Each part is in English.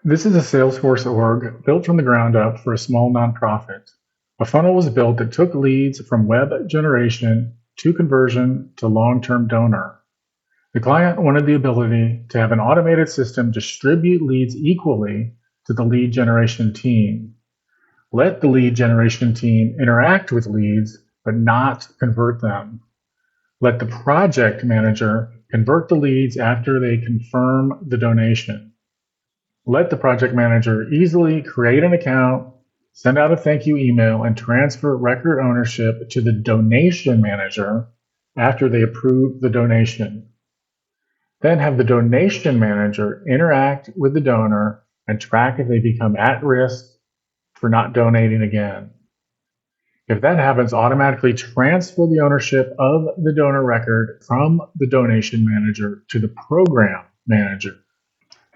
This is a Salesforce org built from the ground up for a small nonprofit. A funnel was built that took leads from web generation to conversion to long-term donor. The client wanted the ability to have an automated system distribute leads equally to the lead generation team. Let the lead generation team interact with leads, but not convert them. Let the project manager convert the leads after they confirm the donation. Let the project manager easily create an account, send out a thank you email, and transfer record ownership to the donation manager after they approve the donation. Then have the donation manager interact with the donor and track if they become at risk for not donating again. If that happens, automatically transfer the ownership of the donor record from the donation manager to the program manager.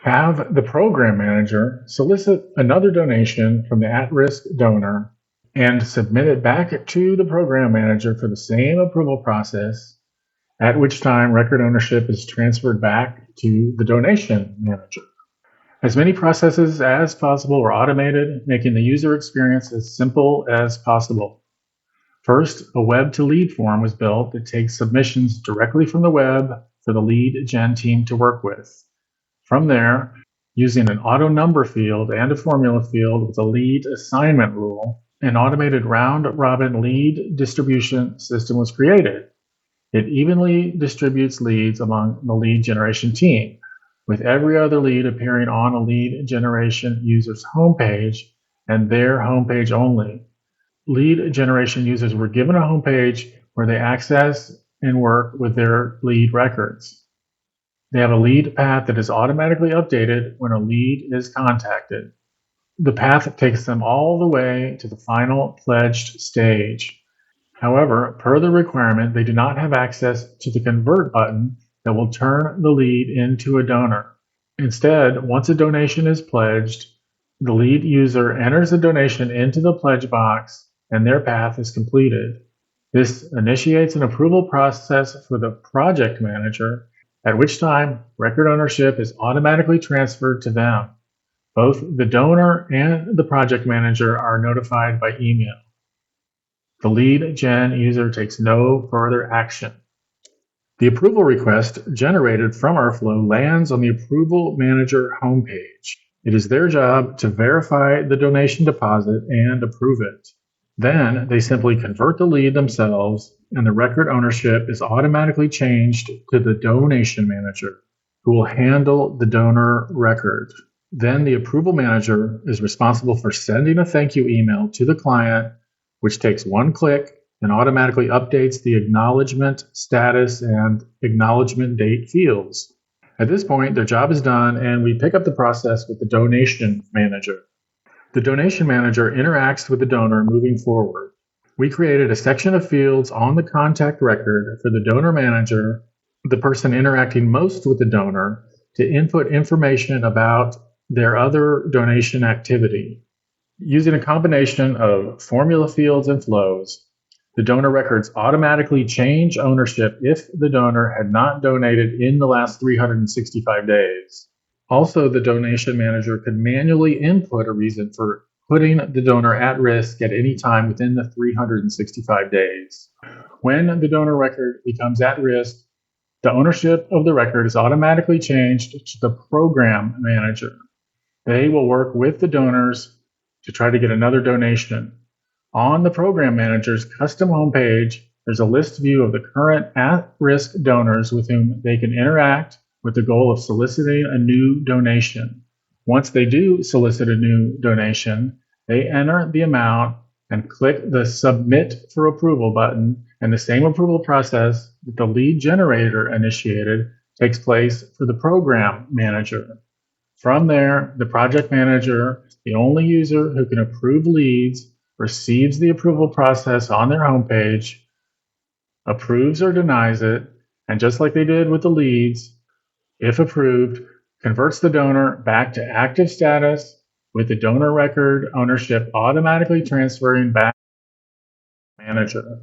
Have the program manager solicit another donation from the at-risk donor and submit it back to the program manager for the same approval process, at which time record ownership is transferred back to the donation manager. As many processes as possible are automated, making the user experience as simple as possible. First, a web-to-lead form was built that takes submissions directly from the web for the lead gen team to work with. From there, using an auto number field and a formula field with a lead assignment rule, an automated round-robin lead distribution system was created. It evenly distributes leads among the lead generation team, with every other lead appearing on a lead generation user's homepage and their homepage only. Lead generation users were given a homepage where they access and work with their lead records. They have a lead path that is automatically updated when a lead is contacted. The path takes them all the way to the final pledged stage. However, per the requirement, they do not have access to the convert button that will turn the lead into a donor. Instead, once a donation is pledged, the lead user enters the donation into the pledge box and their path is completed. This initiates an approval process for the project manager, at which time record ownership is automatically transferred to them. Both the donor and the project manager are notified by email. The lead gen user takes no further action. The approval request generated from our flow lands on the approval manager homepage. It is their job to verify the donation deposit and approve it. Then they simply convert the lead themselves, and the record ownership is automatically changed to the donation manager, who will handle the donor record. Then the approval manager is responsible for sending a thank you email to the client, which takes one click and automatically updates the acknowledgement status and acknowledgement date fields. At this point, their job is done, and we pick up the process with the donation manager. The donation manager interacts with the donor moving forward. We created a section of fields on the contact record for the donor manager, the person interacting most with the donor, to input information about their other donation activity. Using a combination of formula fields and flows, the donor records automatically change ownership if the donor had not donated in the last 365 days. Also, the donation manager could manually input a reason for putting the donor at risk at any time within the 365 days. When the donor record becomes at risk, the ownership of the record is automatically changed to the program manager. They will work with the donors to try to get another donation. On the program manager's custom homepage, there's a list view of the current at-risk donors with whom they can interact with the goal of soliciting a new donation. Once they do solicit a new donation, they enter the amount and click the Submit for Approval button, and the same approval process that the lead generator initiated takes place for the program manager. From there, the project manager, the only user who can approve leads, receives the approval process on their homepage, approves or denies it, and just like they did with the leads, if approved, converts the donor back to active status with the donor record ownership automatically transferring back to the manager.